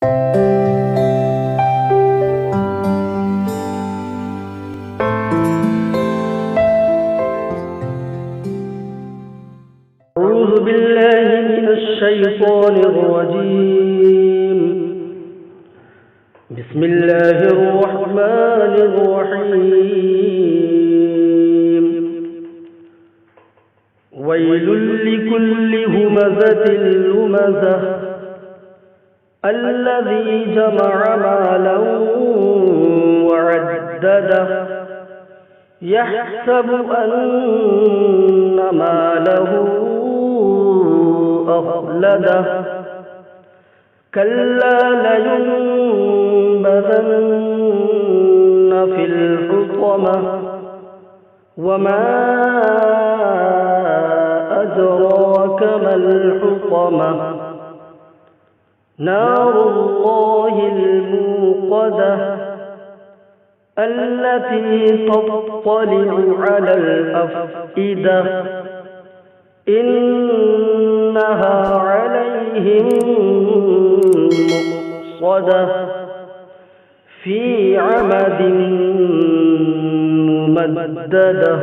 أعوذ بالله من الشيطان الرجيم. بسم الله الرحمن الرحيم. ويل لكل همزة لمزة الذي جمع مالا وعدده يحسب أن ماله أخلده كلا لينبذن في الحطمة وما أدراك ما الحطمة نار الله الموقدة التي تطلع على الأفئدة إنها عليهم مؤصدة في عمد ممددة.